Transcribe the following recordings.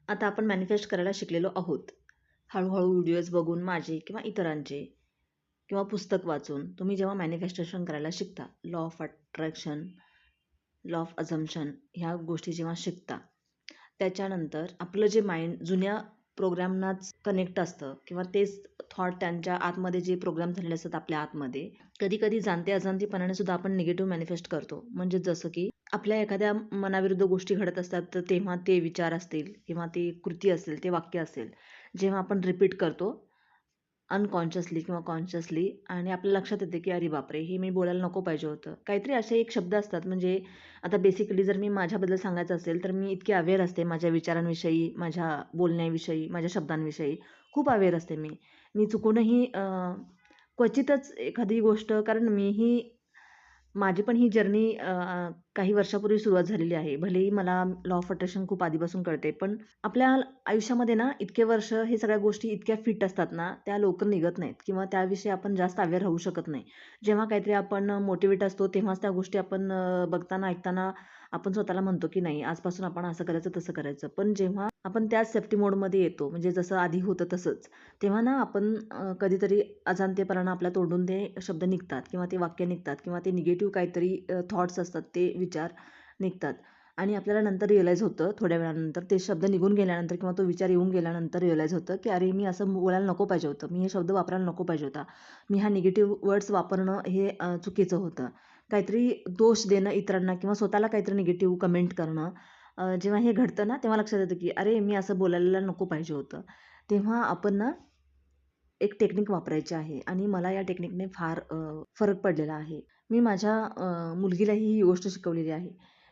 आता आपण मॅनिफेस्ट करायला शिकलेलो आहोत. हळू-हळू व्हिडिओज बघून माझे किंवा इतरांचे किंवा पुस्तक वाचून तुम्ही जेव्हा मॅनिफेस्टेशन करायला शिकता, law of attraction, law of assumption ह्या गोष्टी जेव्हा शिकता, त्याच्यानंतर आपलं जे माइंड जुन्या प्रोग्रामनाच कनेक्ट असतं किंवा तेच थॉट त्यांच्या आतमध्ये जे प्रोग्राम झालेले असतात आपल्या आतमध्ये, कधी-कधी जाणते अजाणतेपणाने सुद्धा आपण निगेटिव्ह मॅनिफेस्ट करतो. म्हणजे जसं की आपल्या एखाद्या मनाविरुद्ध गोष्टी घडत असतात, तर तेव्हा ते विचार असतील किंवा ती कृती असेल, ते वाक्य असेल, जेव्हा आपण रिपीट करतो अनकॉन्शियसली किंवा कॉन्शियसली आणि आपल्या लक्षात येते की अरे बापरे, हे मी बोलायला नको पाहिजे होतं. काहीतरी असे एक शब्द असतात म्हणजे आता बेसिकली जर मी माझ्याबद्दल सांगायचं असेल, तर मी इतकी अवेअर असते माझ्या विचारांविषयी, माझ्या बोलण्याविषयी, माझ्या शब्दांविषयी खूप अवेअर असते मी. मी चुकूनही क्वचितच एखादी गोष्ट कारण मीही माझी पण ही जर्नी काही वर्षापूर्वी सुरुवात झालेली आहे. भलेही मला लॉ ऑफ अट्रॅक्शन खूप आधीपासून कळते. पण आपल्या आयुष्यामध्ये ना इतके वर्ष हे सगळ्या गोष्टी इतक्या फिट असतात ना, त्या लवकर निघत नाहीत किंवा त्याविषयी आपण जास्त अवेअर राहू शकत नाही. जेव्हा काहीतरी आपण मोटिव्हेट असतो तेव्हाच त्या गोष्टी आपण बघताना, ऐकताना आपण स्वतःला म्हणतो, की नाही आजपासून आपण असं करायचं, तसं करायचं. पण जेव्हा आपण त्याच सेफ्टी मोडमध्ये येतो म्हणजे जसं आधी होतं तसंच, तेव्हा ना आपण कधीतरी अजाणतेपणानं आपल्या तोंडून ते शब्द निघतात किंवा ते वाक्य निघतात किंवा ते निगेटिव्ह काहीतरी थॉट्स असतात, ते विचार निघतात आणि आपल्याला नंतर रिअलाईज होतं थोड्या वेळानंतर ते शब्द निघून गेल्यानंतर किंवा तो विचार येऊन गेल्यानंतर रिअलाईज होतं, की अरे मी असं बोलायला नको पाहिजे होतं. मी हे शब्द वापरायला नको पाहिजे होता. मी हा निगेटिव्ह वर्ड्स वापरणं हे चुकीचं होतं. काहीतरी दोष देणं इतरांना किंवा स्वतःला काहीतरी निगेटिव्ह कमेंट करणं जेव्हा हे घडतं ना, तेव्हा लक्षात येतं, की अरे मी असं बोलायला नको पाहिजे होतं. तेव्हा आपण ना एक टेक्निक वापरायची आहे आणि मला या टेक्निकने फार फरक पडलेला आहे. मी माझ्या मुलगीलाही ही गोष्ट शिकवलेली आहे.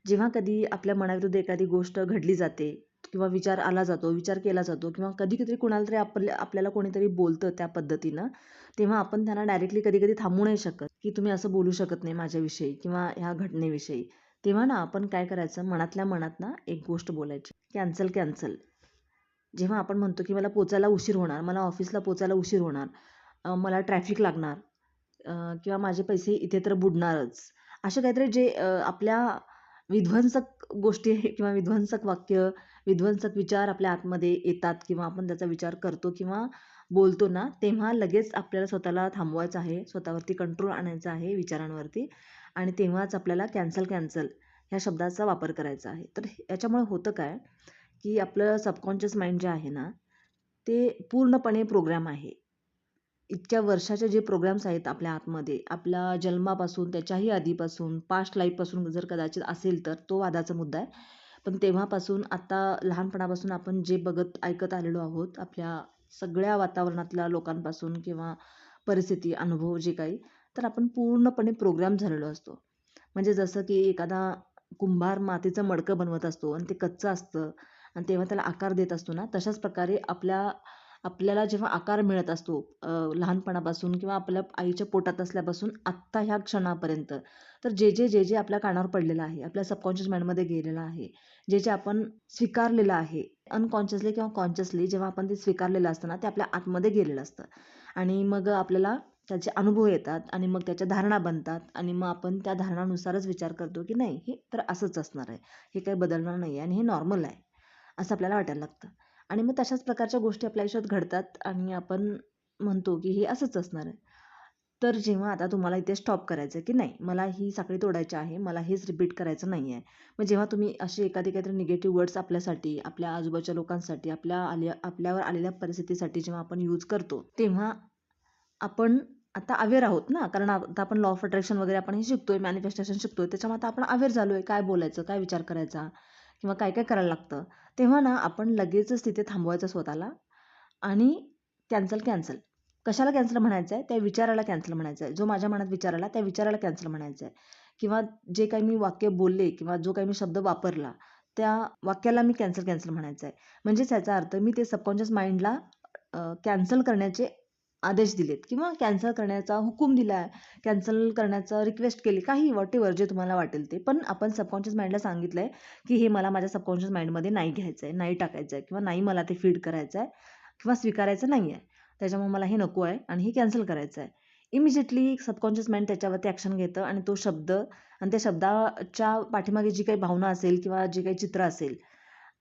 जेव्हा कधी आपल्या मनाविरुद्ध एखादी गोष्ट घडली जाते किंवा विचार आला जातो, विचार केला जातो किंवा कधी-कधी कुणाला तरी आपल्याला कोणीतरी बोलतं त्या पद्धतीनं, तेव्हा आपण त्यांना डायरेक्टली कधी-कधी थांबवू नाही शकत, की तुम्ही असं बोलू शकत नाही माझ्याविषयी किंवा ह्या घटनेविषयी. तेव्हा ना आपण काय करायचं, मनातल्या मनात ना एक गोष्ट बोलायची, कॅन्सल, कॅन्सल. जेव्हा आपण म्हणतो की मला पोचायला उशीर होणार, मला ऑफिसला पोचायला उशीर होणार, मला ट्रॅफिक लागणार किंवा माझे पैसे इथे तर बुडणारच. असे काहीतरी जे आपल्या विध्वंसक गोष्टी आहे किंवा विध्वंसक वाक्य, विध्वंसक विचार आपल्या आतमध्ये येतात किंवा आपण त्याचा विचार करतो किंवा बोलतो ना, तेव्हा लगेच आपल्याला स्वतःला थांबवायचं आहे, स्वतःवरती कंट्रोल आणायचा आहे विचारांवरती आणि तेव्हाच आपल्याला कॅन्सल, कॅन्सल ह्या शब्दाचा वापर करायचा आहे. तर याच्यामुळे होतं काय, की आपलं सबकॉन्शियस माइंड जे आहे ना, ते पूर्णपणे प्रोग्राम आहे. इतक्या वर्षाचे जे प्रोग्राम्स आहेत आपल्या आतमध्ये, आपल्या जन्मापासून, त्याच्याही आधीपासून, पास्ट लाईफपासून जर कदाचित असेल तर तो वादाचा मुद्दा आहे. पण तेव्हापासून आता लहानपणापासून आपण जे बघत, ऐकत आलेलो आहोत, आपल्या सगळ्या वातावरणातल्या लोकांपासून किंवा परिस्थिती, अनुभव जे काही, तर आपण पूर्णपणे प्रोग्राम झालेलो असतो. म्हणजे जसं की एखादा कुंभार मातीचं मडकं बनवत असतो आणि ते कच्चं असतं आणि तेव्हा त्याला आकार देत असतो ना, तशाच प्रकारे आपल्याला जेव्हा आकार मिळत असतो लहानपणापासून किंवा आपल्या आईच्या पोटात असल्यापासून आत्ता ह्या क्षणापर्यंत, तर जे आपल्या कानावर पडलेलं आहे, आपल्या सबकॉन्शियस माइंडमध्ये गेलेलं आहे, जे आपण स्वीकारलेलं आहे, अनकॉन्शियसली किंवा कॉन्शियसली जेव्हा आपण ते स्वीकारलेलं असतं ना, ते आपल्या आतमध्ये गेलेलं असतं आणि मग आपल्याला त्याचे अनुभव येतात आणि मग त्याच्या धारणा बनतात आणि मग आपण त्या धारणानुसारच विचार करतो, की नाही हे तर असंच असणार आहे, हे काही बदलणार नाही आहे आणि हे नॉर्मल आहे, असं आपल्याला वाटायला लागतं. आणि मग तशाच प्रकारच्या गोष्टी आपल्या आयुष्यात घडतात आणि आपण म्हणतो, की हे असंच असणार आहे. तर जेव्हा आता तुम्हाला इथे स्टॉप करायचं आहे, की नाही मला ही साखळी तोडायची आहे, मला हेच रिपीट करायचं नाही आहे. मग जेव्हा तुम्ही असे एखादे काहीतरी निगेटिव्ह वर्ड्स आपल्यासाठी, आपल्या आजूबाजूच्या लोकांसाठी, आपल्यावर आलेल्या परिस्थितीसाठी जेव्हा आपण यूज करतो, तेव्हा आपण आता अवेअर आहोत ना, कारण आता आपण लॉ ऑफ अट्रॅक्शन वगैरे आपण हे शिकतोय, मॅनिफेस्टेशन शिकतोय. त्याच्यामुळे आता आपण अवेअर झालोय, काय बोलायचं, काय विचार करायचा किंवा काय-काय करायला लागतं. तेव्हा ना आपण लगेचच तिथे थांबवायचं स्वतःला आणि कॅन्सल, कॅन्सल. कशाला कॅन्सल म्हणायचं आहे? त्या विचाराला कॅन्सल म्हणायचं आहे. जो माझ्या मनात विचार आला, त्या विचाराला कॅन्सल म्हणायचं आहे किंवा जे काही मी वाक्य बोलले किंवा जो काही मी शब्द वापरला, त्या वाक्याला मी कॅन्सल, कॅन्सल म्हणायचं आहे. म्हणजेच याचा अर्थ मी ते सबकॉन्शियस माइंडला कॅन्सल करण्याचे आदेश दिलेत किंवा कॅन्सल करण्याचा हुकूम दिला कॅन्सल करण्याचा रिक्वेस्ट केली, काही व्हॉटेव्हर जे तुम्हाला वाटेल ते. पण आपण सबकॉन्शियस माइंडला सांगितलंय, की हे मला माझ्या सबकॉन्शियस माइंडमध्ये नाही घ्यायचं आहे, नाही टाकायचं आहे किंवा नाही मला ते फीड करायचं आहे किंवा स्वीकारायचं नाही आहे. त्याच्यामुळे मला हे नको आहे आणि हे कॅन्सल करायचं आहे. इमिजिएटली सबकॉन्शियस माइंड त्याच्यावरती ॲक्शन घेतं आणि तो शब्द आणि त्या शब्दाच्या पाठीमागे जी काही भावना असेल किंवा जे काही चित्र असेल,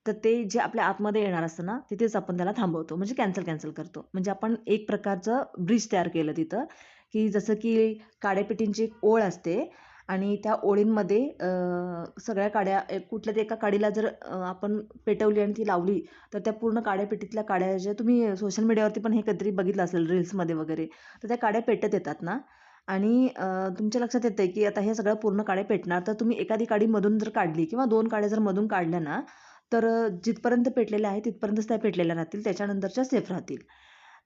तर ते जे आपल्या आतमध्ये येणार असतं ना, तिथेच आपण त्याला थांबवतो. म्हणजे कॅन्सल करतो. म्हणजे आपण एक प्रकारचं ब्रिज तयार केलं तिथं, की जसं की काड्यापेटींची एक ओळ असते आणि त्या ओळींमध्ये सगळ्या काड्या कुठल्यातरी एका काडीला जर आपण पेटवली आणि ती लावली, तर त्या पूर्ण काड्यापेटीतल्या काड्या ज्या तुम्ही सोशल मीडियावरती पण हे कधीतरी बघितलं असेल रील्समध्ये वगैरे, तर त्या काड्या पेटत येतात ना आणि तुमच्या लक्षात येतंय की आता हे सगळं पूर्ण काड्या पेटणार. तर तुम्ही एखादी काडी मधून जर काढली किंवा 2 काड्या जर मधून काढल्या ना, तर जिथपर्यंत पेटलेल्या आहेत तिथपर्यंतच त्या पेटलेल्या राहतील. त्याच्यानंतरच्या सेफ राहतील.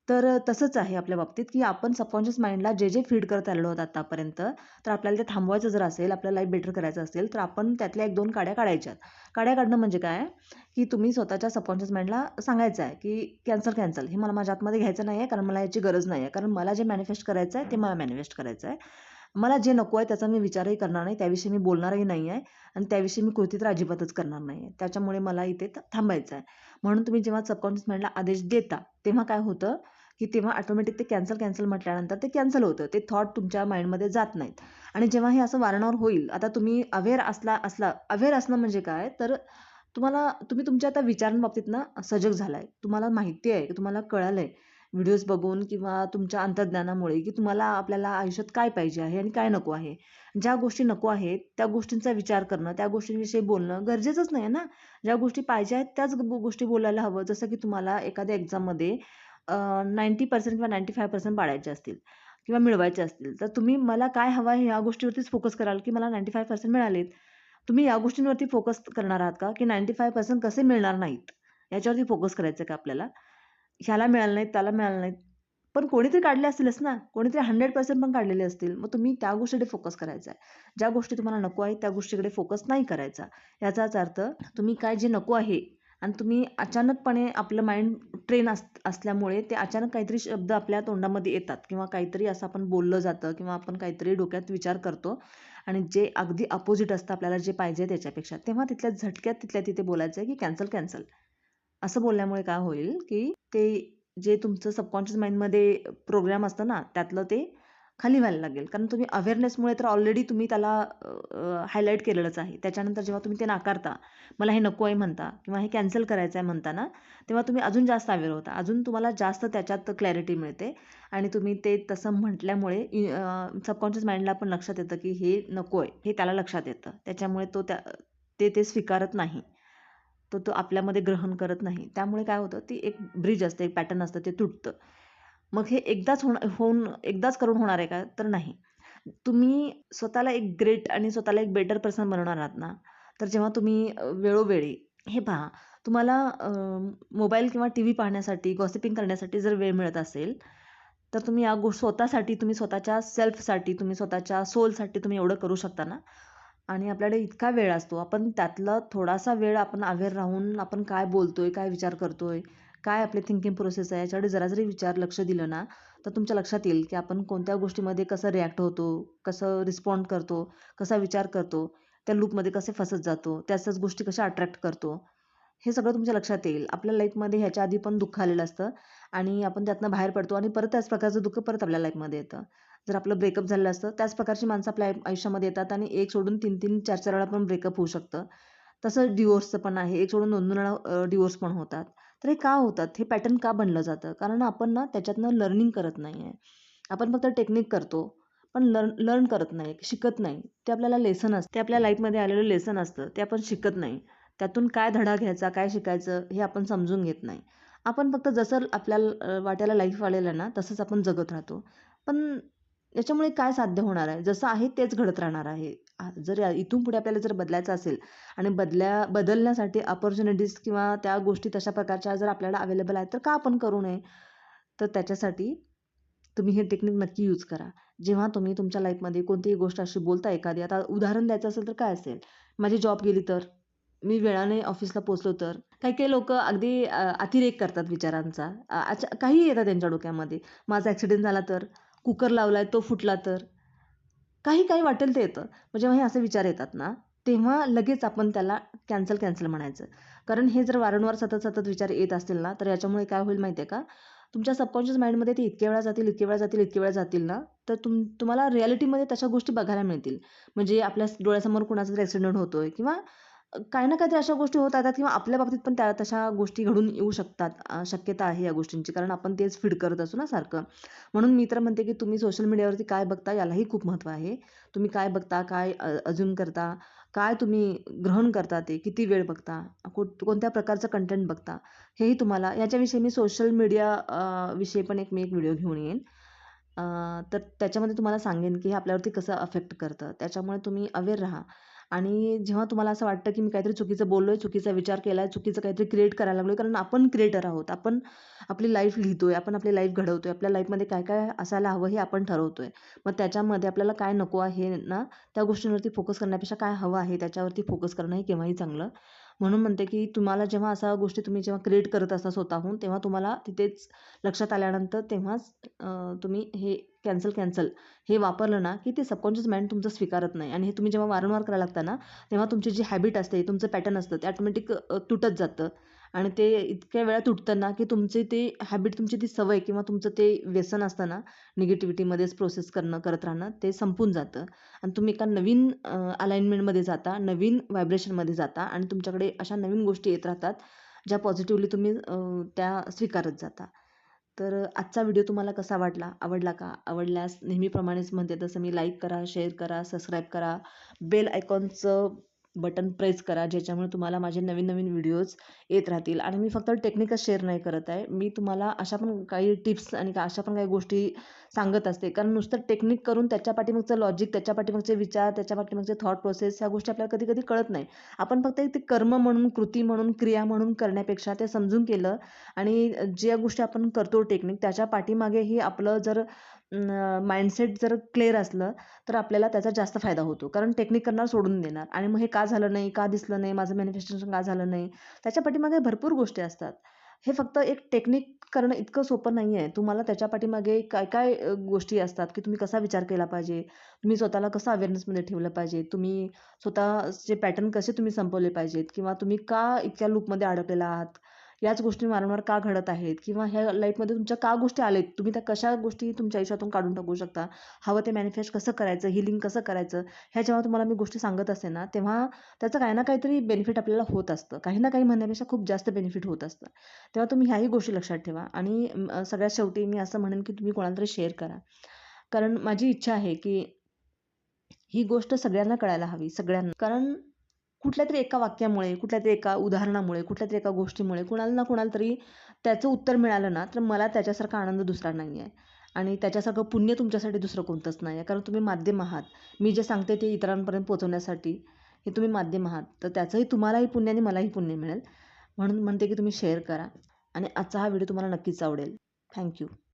तर तसंच आहे आपल्या बाबतीत, की आपण सबकॉन्शियस माइंडला जे फीड करत आलेलो आहोत आतापर्यंत, तर आपल्याला ते थांबवायचं जर असेल, आपलं लाईफ बेटर करायचं असेल, तर आपण त्यातल्या 1-2 काड्या काढायच्यात. काड्या काढणं म्हणजे काय, की तुम्ही स्वतःच्या सबकॉन्शियस माइंडला सांगायचं आहे, की कॅन्सल. हे मला माझ्या आतमध्ये घ्यायचं नाही आहे, कारण मला याची गरज नाही आहे. कारण मला जे मॅनिफेस्ट करायचं आहे, ते मला मॅनिफेस्ट करायचं आहे. मला जे नको आहे त्याचा मी विचारही करणार नाही, त्याविषयी मी बोलणारही नाही आहे आणि त्याविषयी मी कृती तर अजिबातच करणार नाही आहे. त्याच्यामुळे मला इथे थांबायचं आहे. म्हणून तुम्ही जेव्हा सबकॉन्शियस माइंडला आदेश देता, तेव्हा काय होतं, की तेव्हा ऑटोमॅटिक ते कॅन्सल म्हटल्यानंतर ते कॅन्सल होतं. ते थॉट तुमच्या माइंडमध्ये जात नाहीत. आणि जेव्हा हे असं वारंवार होईल, आता तुम्ही अवेअर असणं म्हणजे काय, तर तुम्ही तुमच्या आता विचारांबाबतीत ना सजग झालाय. तुम्हाला माहिती आहे, तुम्हाला कळालंय व्हिडिओज बघून किंवा तुमच्या अंतर्ज्ञानामुळे, की आपल्याला आयुष्यात काय पाहिजे आहे आणि काय नको आहे. ज्या गोष्टी नको आहेत, त्या गोष्टींचा विचार करणं, त्या गोष्टींविषयी बोलणं गरजेचंच नाही ना. ज्या गोष्टी पाहिजे आहेत त्याच गोष्टी बोलायला हवं. जसं की तुम्हाला एखाद्या एक्झाममध्ये 90% किंवा 95% पाडायचे असतील किंवा मिळवायचे असतील, तर तुम्ही मला काय हवं आहे ह्या गोष्टीवरतीच फोकस कराल, की मला 95% मिळालेत. तुम्ही या गोष्टींवरती फोकस करणार आहात का, की 95% कसे मिळणार नाहीत, याच्यावरती फोकस करायचं का आपल्याला? ह्याला मिळालं नाहीत, त्याला मिळालं नाहीत. पण कोणीतरी काढले असतीलच ना, कोणीतरी 100% पण काढलेले असतील. मग तुम्ही त्या गोष्टीकडे फोकस करायचा आहे. ज्या गोष्टी तुम्हाला नको आहेत, त्या गोष्टीकडे फोकस नाही करायचा. याचाच अर्थ तुम्ही काय जे नको आहे आणि तुम्ही अचानकपणे आपलं माइंड ट्रेन असल्यामुळे ते अचानक काहीतरी शब्द आपल्या तोंडामध्ये येतात किंवा काहीतरी असं आपण बोललं जातं किंवा आपण काहीतरी डोक्यात विचार करतो आणि जे अगदी अपोझिट असतं आपल्याला जे पाहिजे त्याच्यापेक्षा, तेव्हा तिथल्या झटक्यात तिथल्या तिथे बोलायचं आहे, की कॅन्सल. असं बोलल्यामुळे काय होईल, की ते जे तुमचं सबकॉन्शियस माइंडमध्ये प्रोग्राम असतं ना, त्यातलं ते खाली व्हायला लागेल. कारण तुम्ही अवेअरनेसमुळे तर ऑलरेडी तुम्ही त्याला हायलाइट केलेलंच आहे. त्याच्यानंतर जेव्हा तुम्ही ते नाकारता, मला हे नको आहे म्हणता किंवा हे कॅन्सल करायचं आहे म्हणता ना, तेव्हा तुम्ही अजून जास्त अवेअर होता. अजून तुम्हाला जास्त त्याच्यात क्लॅरिटी मिळते आणि तुम्ही ते तसं म्हटल्यामुळे सबकॉन्शियस माइंडला पण लक्षात येतं, की हे नको आहे, हे त्याला लक्षात येतं. त्याच्यामुळे ते स्वीकारत नाही. तो आपल्यामध्ये ग्रहण करत नाही. त्यामुळे काय होतं, ती एक ब्रिज असते, एक पॅटर्न असतं, ते तुटतं. मग हे एकदाच करून होणार आहे का? तर नाही. तुम्ही स्वतःला एक ग्रेट आणि स्वतःला एक बेटर पर्सन बनवणार आहात ना, तर जेव्हा तुम्ही वेळोवेळी हे पहा, तुम्हाला मोबाईल किंवा टीव्ही पाहण्यासाठी, गॉसिपिंग करण्यासाठी जर वेळ मिळत असेल, तर तुम्ही स्वतःसाठी, तुम्ही स्वतःच्या सेल्फसाठी, तुम्ही स्वतःच्या सोलसाठी तुम्ही एवढं करू शकता ना आणि आपल्याकडे इतका वेळ असतो. आपण त्यातला थोडासा वेळ आपण अवेअर राहून आपण काय बोलतोय, काय विचार करतोय, काय आपली थिंकिंग प्रोसेस आहे, याच्याकडे जरा जरी लक्ष दिलं ना, तर तुमच्या लक्षात येईल, की आपण कोणत्या गोष्टीमध्ये कसं रिॲक्ट होतो, कसं रिस्पॉन्ड करतो, कसा विचार करतो, त्या लूपमध्ये कसे फसत जातो, त्याच गोष्टी कशा अट्रॅक्ट करतो. हे सगळं तुमच्या लक्षात येईल. आपल्या लाईफमध्ये ह्याच्या आधी पण दुःख आलेलं असतं आणि आपण त्यातनं बाहेर पडतो आणि परत त्याच प्रकारचं दुःख परत आपल्या लाईफमध्ये येतं. जर आपलं ब्रेकअप झालेलं असतं, त्याच प्रकारची माणसं आपल्या आयुष्यामध्ये येतात आणि एक सोडून 3-3, 4-4 वेळा पण ब्रेकअप होऊ शकतं. तसं डिव्होर्सचं पण आहे. एक सोडून 2-2 वेळा डिव्होर्स पण होतात. तर हे का होतात? हे पॅटर्न का बनलं जातं? कारण आपण ना त्याच्यातनं लर्निंग करत नाहीये. आपण फक्त टेक्निक करतो, पण लर्न करत नाही, शिकत नाही. ते आपल्याला लेसन असतं. ते आपल्या लाईफमध्ये आलेलं लेसन असतं. ते आपण शिकत नाही. त्यातून काय धडा घ्यायचा, काय शिकायचं हे आपण समजून घेत नाही. आपण फक्त जसं आपल्याला वाट्याला लाईफ आलेलं आहे ना, तसंच आपण जगत राहतो. पण याच्यामुळे काय साध्य होणार आहे? जसं आहे तेच घडत राहणार आहे. जर इथून पुढे आपल्याला जर बदलायचं असेल आणि बदलण्यासाठी अपॉर्च्युनिटीज किंवा त्या गोष्टी तशा प्रकारच्या जर आपल्याला अवेलेबल आहेत, तर का आपण करू नये? तर त्याच्यासाठी तुम्ही हे टेक्निक नक्की यूज करा. जेव्हा तुम्ही तुमच्या लाईफमध्ये कोणतीही गोष्ट अशी बोलता एखादी, आता उदाहरण द्यायचं असेल तर काय असेल? माझी जॉब गेली तर? मी वेळाने ऑफिसला पोहोचलो तर? काही-काही लोकं अगदी अतिरेक करतात विचारांचा. काहीही येतं त्यांच्या डोक्यामध्ये. माझा ॲक्सिडेंट झाला तर? कुकर लावलाय तो फुटला तर? काही वाटेल ते येतं. मग जेव्हा हे असे विचार येतात ना, तेव्हा लगेच आपण त्याला कॅन्सल म्हणायचं. कारण हे जर वारंवार सतत विचार येत असतील ना, तर याच्यामुळे काय होईल माहिती आहे का? तुमच्या सबकॉन्शियस माइंडमध्ये ते इतके वेळा जातील ना, तर तुम्हाला रिॲलिटीमध्ये तशा गोष्टी बघायला मिळतील. म्हणजे आपल्या डोळ्यासमोर कुणाचा तरी ॲक्सिडेंट होतोय किंवा काही ना काहीतरी अशा गोष्टी होत राहतात किंवा आपल्या बाबतीत पण त्या तशा गोष्टी घडून येऊ शकतात. शक्यता आहे या गोष्टींची, कारण आपण तेच फीड करत असू ना सारखं. म्हणून मी तर म्हणते की तुम्ही सोशल मीडियावरती काय बघता यालाही खूप महत्त्व आहे. तुम्ही काय बघता, काय अझ्युम करता, काय तुम्ही ग्रहण करता, ते किती वेळ बघता, कोणत्या प्रकारचं कंटेंट बघता, हेही तुम्हाला याच्याविषयी मी सोशल मीडिया विषयी पण मी एक व्हिडिओ घेऊन येईन. तर त्याच्यामध्ये तुम्हाला सांगेन की हे आपल्यावरती कसं अफेक्ट करतं. त्याच्यामुळे तुम्ही अवेअर राहा. आणि जेव्हा तुम्हाला असं वाटतं की मी काहीतरी चुकीचं बोललोय, चुकीचा विचार केलाय, चुकीचं काहीतरी क्रिएट करायला लागलोय, कारण आपण क्रिएटर आहोत. आपण आपली लाईफ लिहितोय, आपण आपली लाईफ घडवतोय. आपल्या लाईफमध्ये काय काय असायला हवं हे आपण ठरवतोय. मग त्याच्यामध्ये आपल्याला काय नको आहे ना, त्या गोष्टींवरती फोकस करण्यापेक्षा काय हवं आहे त्याच्यावरती फोकस करणं हे केव्हाही चांगलं. म्हणून म्हणते की तुम्हाला जेव्हा अशा गोष्टी तुम्ही जेव्हा क्रिएट करत असता स्वतःहून, तेव्हा तुम्हाला तिथेच लक्षात आल्यानंतर तेव्हाच तुम्ही हे कॅन्सल हे वापरलं ना, की ते सबकॉन्शियस माइंड तुमचं स्वीकारत नाही. आणि हे तुम्ही जेव्हा वारंवार करायला लागता ना, तेव्हा तुमची जी हॅबिट असते, तुमचं पॅटर्न असतं, ते ऑटोमॅटिक तुटत जातं. आणि ते इतक्या वेळा तुटतं ना, की तुमची ती हॅबिट, तुमची ती सवय किंवा तुमचं ते व्यसन असतं ना, निगेटिव्हिटीमध्येच प्रोसेस करत राहणं, ते संपून जातं. आणि तुम्ही एका नवीन अलाइनमेंटमध्ये जाता, नवीन व्हायब्रेशनमध्ये जाता आणि तुमच्याकडे अशा नवीन गोष्टी येत राहतात, ज्या पॉझिटिव्हली तुम्ही त्या स्वीकारत जाता. तर आजचा व्हिडिओ तुम्हाला कसा वाटला? आवडला का? आवडल्यास नेहमीप्रमाणेच म्हणते तसं मी लाईक करा, शेअर करा, सबस्क्राईब करा. बेल आयकॉनचं बटन प्रेस करा, ज्याच्यामुळे तुम्हाला माझे नवीन-नवीन व्हिडिओज येत राहतील. आणि मी फक्त टेक्निकच शेअर नाही करत आहे. मी तुम्हाला अशा पण काही टिप्स आणि अशा पण काही गोष्टी सांगत असते. कारण नुसतं टेक्निक करून त्याच्या पाठीमागचं लॉजिक, त्याच्या पाठीमागचे विचार, त्याच्या पाठीमागचे थॉट प्रोसेस ह्या गोष्टी आपल्याला कधी-कधी कळत नाही. आपण फक्त ते कर्म म्हणून, कृती म्हणून, क्रिया म्हणून करण्यापेक्षा ते समजून केलं आणि ज्या गोष्टी आपण करतो टेक्निक त्याच्या पाठीमागेही आपलं जर माइंडसेट जर क्लिअर असलं तर आपल्याला त्याचा जास्त फायदा होतो. कारण टेक्निक करणार सोडून देणार आणि मग हे का झालं नाही, का दिसलं नाही, माझं मॅनिफेस्टेशन का झालं नाही, त्याच्या पाठीमागे भरपूर गोष्टी असतात. हे फक्त एक टेक्निक करणं इतकं सोपं नाही आहे. तुम्हाला त्याच्या पाठीमागे काय काय गोष्टी असतात, की तुम्ही कसा विचार केला पाहिजे, तुम्ही स्वतःला कसं अवेअरनेसमध्ये ठेवलं पाहिजे, तुम्ही स्वतःचे पॅटर्न कसे तुम्ही संपवले पाहिजेत किंवा तुम्ही का इतक्या लूपमध्ये अडकलेला आहात, याच गोष्टी वारंवार का घडत आहेत किंवा ह्या लाईफमध्ये तुमच्या का गोष्टी आलेत, तुम्ही त्या कशा गोष्टी तुमच्या आयुष्यातून काढून टाकू शकता, हवं ते मॅनिफेस्ट कसं करायचं, हीलिंग कसं करायचं, ह्या जेव्हा तुम्हाला मी गोष्टी सांगत असते ना, तेव्हा त्याचं काही ना काहीतरी बेनिफिट आपल्याला होत असतं. काही ना काही म्हणण्यापेक्षा खूप जास्त बेनिफिट होत असतं. तेव्हा तुम्ही ह्याही गोष्टी लक्षात ठेवा. आणि सगळ्यात शेवटी मी असं म्हणेन की तुम्ही कोणाला तरी शेअर करा. कारण माझी इच्छा आहे की ही गोष्ट सगळ्यांना कळायला हवी, सगळ्यांना. कारण कुठल्यातरी एका वाक्यामुळे, कुठल्यातरी एका उदाहरणामुळे, कुठल्यातरी एका गोष्टीमुळे कुणाला ना कुणाला तरी त्याचं उत्तर मिळालं ना, तर मला त्याच्यासारखा आनंद दुसरा नाही आहे. आणि त्याच्यासारखं पुण्य तुमच्यासाठी दुसरं कोणतंच नाही आहे. कारण तुम्ही माध्यम आहात. मी जे सांगते ते इतरांपर्यंत पोहोचवण्यासाठी हे तुम्ही माध्यम आहात. तर त्याचंही तुम्हालाही पुण्य आणि मलाही पुण्य मिळेल. म्हणून म्हणते की तुम्ही शेअर करा. आणि आजचा हा व्हिडिओ तुम्हाला नक्कीच आवडेल. थँक